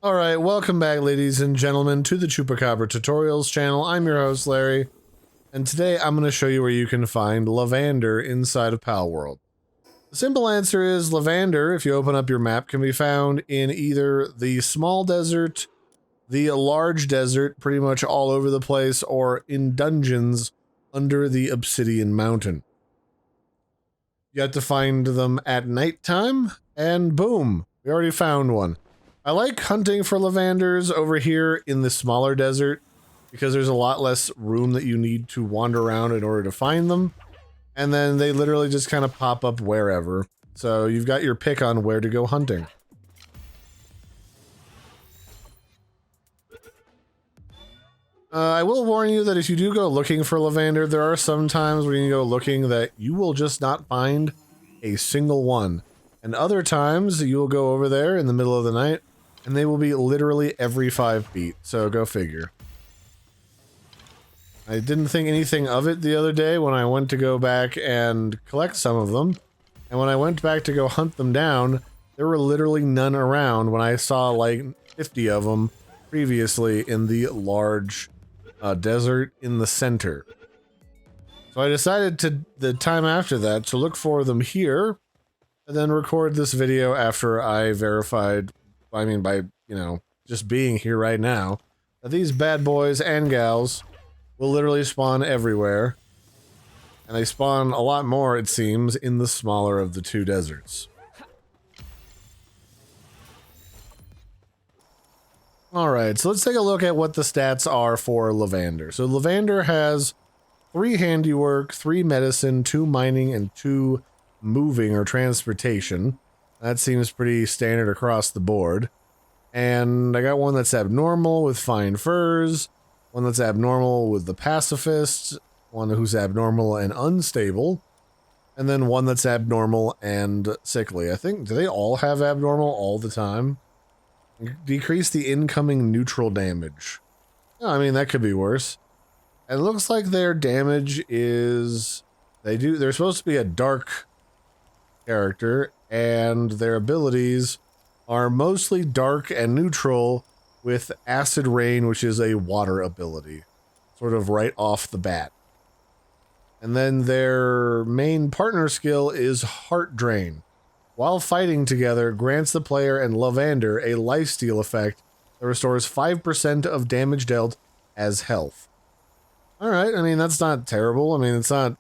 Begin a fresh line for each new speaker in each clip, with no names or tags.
Alright, welcome back ladies and gentlemen to the Chupacabra Tutorials channel. I'm your host Larry, and today I'm going to show you where you can find Lovander inside of Palworld. The simple answer is Lovander, if you open up your map, can be found in either the small desert, the large desert, pretty much all over the place, or in dungeons under the Obsidian Mountain. You have to find them at nighttime, and boom, we already found one. I like hunting for Lovanders over here in the smaller desert because there's a lot less room that you need to wander around in order to find them. And then they literally just kind of pop up wherever. So you've got your pick on where to go hunting. I will warn you that if you do go looking for Lovander, there are some times where you can go looking that you will just not find a single one. And other times you will go over there in the middle of the night and they will be literally every 5 feet, so go figure. I didn't think anything of it the other day when I went to go back and collect some of them, and when I went back to go hunt them down, there were literally none around when I saw like 50 of them previously in the large desert in the center. So I decided to, the time after that, to look for them here, and then record this video after I verified, I mean by, you know, just being here right now, that these bad boys and gals will literally spawn everywhere. And they spawn a lot more, it seems, in the smaller of the two deserts. Alright, so let's take a look at what the stats are for Lovander. So Lovander has 3 handiwork, 3 medicine, 2 mining, and 2 moving or transportation. That seems pretty standard across the board. And I got one that's abnormal with fine furs, one that's abnormal with the pacifist, one who's abnormal and unstable, and then one that's abnormal and sickly. I think, do they all have abnormal all the time? Decrease the incoming neutral damage. I mean, that could be worse. It looks like their damage is, they're supposed to be a dark character, and their abilities are mostly dark and neutral with acid rain, which is a water ability, sort of right off the bat. And then their main partner skill is Heart Drain. While fighting together, grants the player and Lovander a lifesteal effect that restores 5% of damage dealt as health. Alright, I mean, that's not terrible. I mean, it's not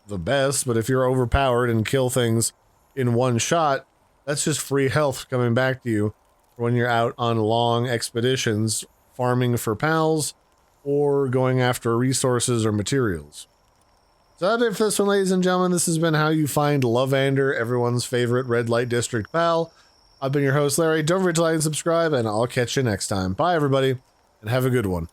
the best, but if you're overpowered and kill things in one shot, that's just free health coming back to you when you're out on long expeditions farming for pals or going after resources or materials. So that's it for this one, ladies and gentlemen. This has been how you find Lovander, everyone's favorite red light district pal. I've been your host Larry. Don't forget to like and subscribe, and I'll catch you next time. Bye everybody, and have a good one.